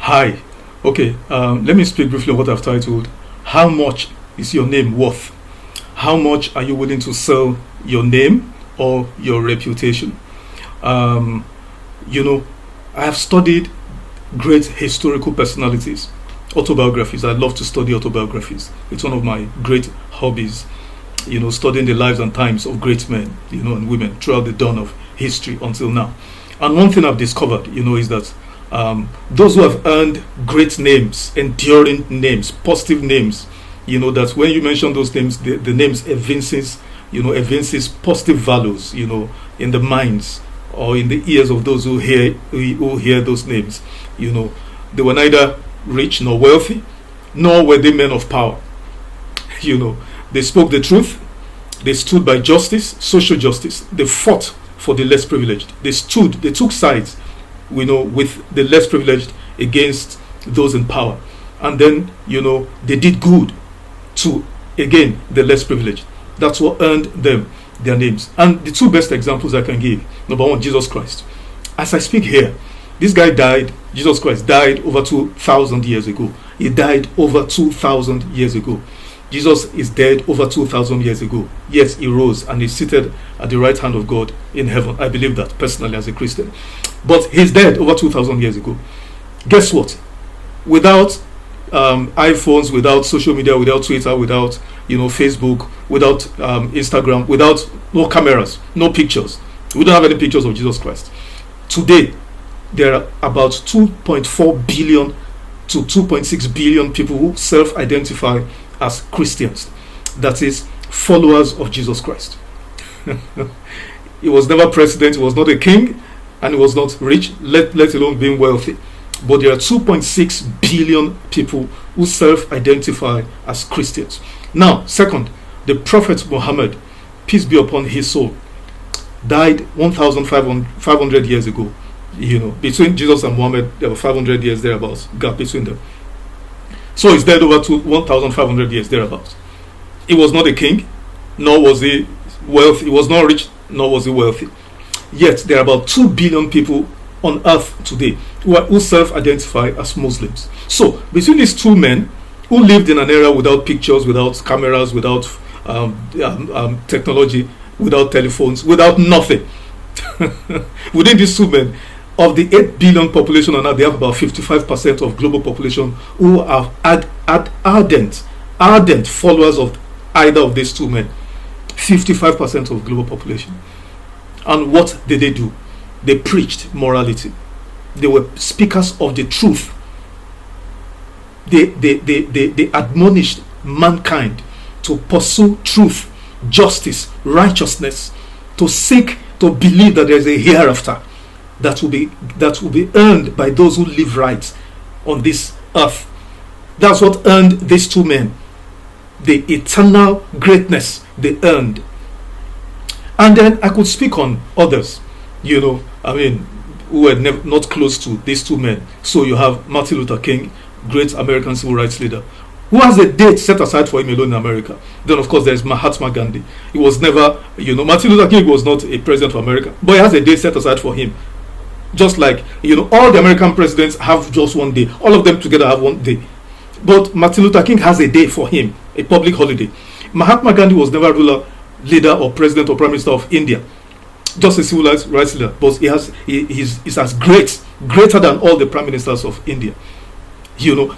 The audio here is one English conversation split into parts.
Hi. Okay, let me speak briefly on what I've titled, How Much is Your Name Worth? How much are you willing to sell your name or your reputation? Um, you know, I have studied great historical personalities, autobiographies. I love to study autobiographies. It's one of my great hobbies, studying the lives and times of great men, and women throughout the dawn of history until now. And one thing I've discovered, is that those who have earned great names, enduring names, positive names, that when you mention those names, the names evinces positive values, in the minds or in the ears of those who hear those names. They were neither rich nor wealthy, nor were they men of power. They spoke the truth. They stood by justice, social justice. They fought for the less privileged. They took sides, with the less privileged against those in power. And then, they did good to, again, the less privileged. That's what earned them their names. And the two best examples I can give: number one, Jesus Christ. As I speak here, this guy died, Jesus Christ died over 2,000 years ago. He died over 2,000 years ago. Jesus is dead over 2,000 years ago. Yes, he rose and is seated at the right hand of God in heaven. I believe that personally as a Christian. But he's dead over 2,000 years ago. Guess what? Without iPhones, without social media, without Twitter, without Facebook, without Instagram, without no cameras, no pictures. We don't have any pictures of Jesus Christ. Today, there are about 2.4 billion to 2.6 billion people who self-identify as Christians, that is, followers of Jesus Christ. He was never president, he was not a king, and he was not rich, let alone being wealthy. But there are 2.6 billion people who self-identify as Christians. Now, second, the Prophet Muhammad, peace be upon his soul, died 1,500 years ago. Between Jesus and Muhammad, there were 500 years thereabouts, gap between them. So he's dead over 1,500 years thereabouts. He was not a king, nor was he wealthy. He was not rich, nor was he wealthy. Yet there are about 2 billion people on earth today who self-identify as Muslims. So between these two men who lived in an era without pictures, without cameras, without technology, without telephones, without nothing, within these two men, of the 8 billion population on earth, they have about 55% of global population who are ardent followers of either of these two men. 55% of global population. And what did they do? They preached morality. They were speakers of the truth. They admonished mankind to pursue truth, justice, righteousness, to seek, to believe that there is a hereafter that will be earned by those who live right on this earth. That's what earned these two men the eternal greatness they earned. And then I could speak on others, who were not close to these two men. So you have Martin Luther King, great American civil rights leader, who has a date set aside for him alone in America. Then, of course, there is Mahatma Gandhi. He was never, Martin Luther King was not a president of America, but he has a date set aside for him. Just like, all the American presidents have just one day. All of them together have one day. But Martin Luther King has a day for him, a public holiday. Mahatma Gandhi was never ruler, leader, or president or prime minister of India. Just a civil rights leader. But he's as greater than all the prime ministers of India.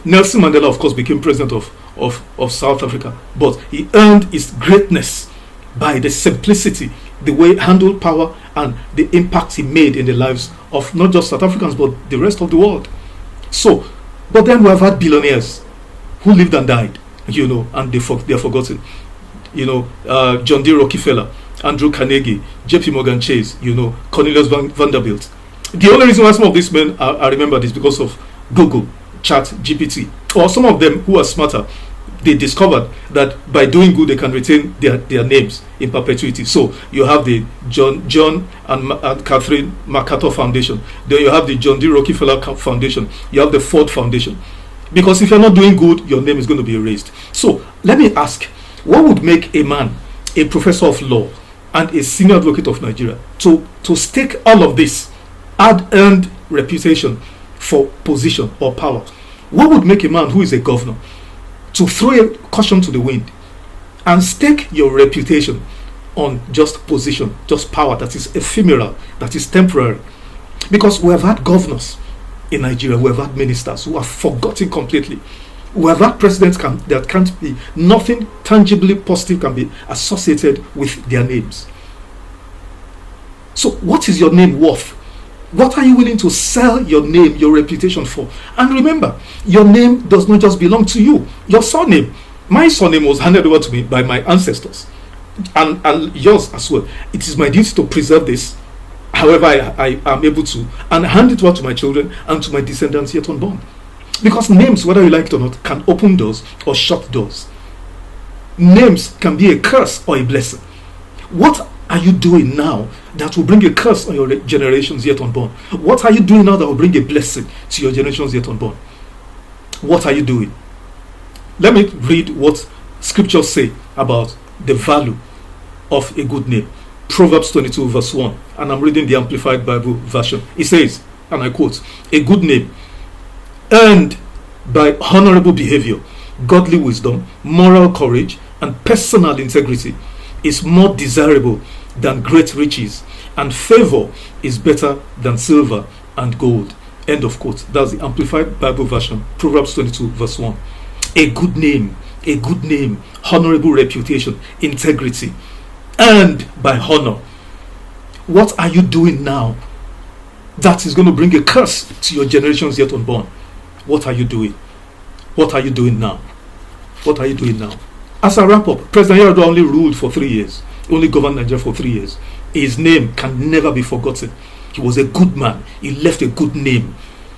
Nelson Mandela, of course, became president of South Africa. But he earned his greatness by the simplicity, the way he handled power, and the impact he made in the lives of not just South Africans, but the rest of the world. So, but then we have had billionaires who lived and died, and they're forgotten. John D. Rockefeller, Andrew Carnegie, J.P. Morgan Chase, Cornelius Vanderbilt. The only reason why some of these men are remembered is because of Google, Chat, GPT, or some of them who are smarter. They discovered that by doing good, they can retain their names in perpetuity. So you have the John and Catherine MacArthur Foundation. Then you have the John D. Rockefeller Foundation. You have the Ford Foundation. Because if you're not doing good, your name is going to be erased. So let me ask, what would make a man, a professor of law, and a senior advocate of Nigeria to stake all of this hard-earned reputation for position or power. What would make a man who is a governor to throw a caution to the wind and stake your reputation on just position, just power that is ephemeral, that is temporary? Because we have had governors in Nigeria, we have had ministers who are forgotten completely. We have had presidents that can't be, nothing tangibly positive can be associated with their names. So what is your name worth? What are you willing to sell your name, your reputation for? And remember, your name does not just belong to you. Your surname, my surname was handed over to me by my ancestors, and yours as well. It is my duty to preserve this, however I am able to, and hand it over to my children and to my descendants yet unborn. Because names, whether you like it or not, can open doors or shut doors. Names can be a curse or a blessing. What are you doing now that will bring a curse on your generations yet unborn? What are you doing now that will bring a blessing to your generations yet unborn? What are you doing? Let me read what scriptures say about the value of a good name. Proverbs 22 verse 1, and I'm reading the Amplified Bible version. It says, and I quote, "A good name earned by honorable behavior, godly wisdom, moral courage, and personal integrity is more desirable than great riches, and favor is better than silver and gold." End of quote. That's the Amplified Bible version, Proverbs 22 verse 1. A good name, honorable reputation, integrity, earned by honor. What are you doing now that is going to bring a curse to your generations yet unborn? What are you doing? What are you doing now? What are you doing now? As I wrap up, President Yar'Adua only ruled for 3 years, only governed Nigeria for 3 years. His name can never be forgotten. He was a good man. He left a good name.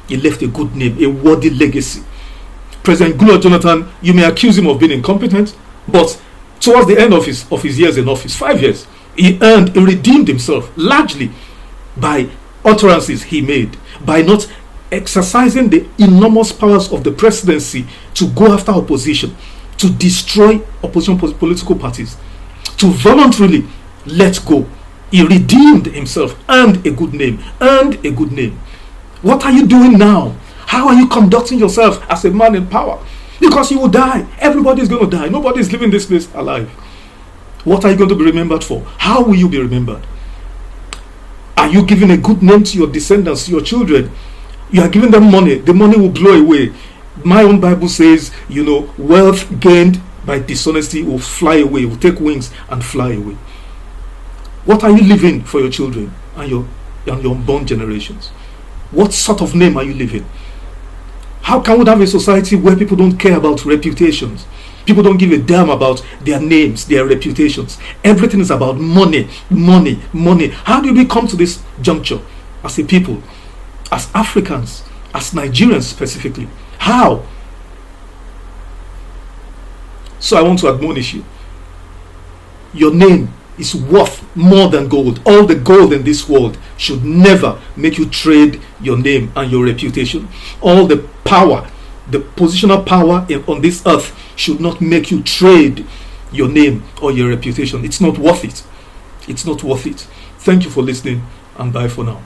He left a good name, a worthy legacy. President Goodluck Jonathan, you may accuse him of being incompetent, but towards the end of his years in office, 5 years, he redeemed himself largely by utterances he made, by not exercising the enormous powers of the presidency to go after opposition, to destroy opposition political parties, to voluntarily let go. He redeemed himself, earned a good name, What are you doing now? How are you conducting yourself as a man in power? Because you will die. Everybody is going to die. Nobody is leaving this place alive. What are you going to be remembered for? How will you be remembered? Are you giving a good name to your descendants, to your children? You are giving them money. The money will blow away. My own Bible says, wealth gained by dishonesty will fly away, will take wings and fly away. What are you leaving for your children and your unborn generations? What sort of name are you leaving? How can we have a society where people don't care about reputations? People don't give a damn about their names, their reputations. Everything is about money, money, money. How did we come to this juncture as a people, as Africans, as Nigerians specifically? How? So I want to admonish you. Your name is worth more than gold. All the gold in this world should never make you trade your name and your reputation. All the power, the positional power on this earth should not make you trade your name or your reputation. It's not worth it. It's not worth it. Thank you for listening, and bye for now.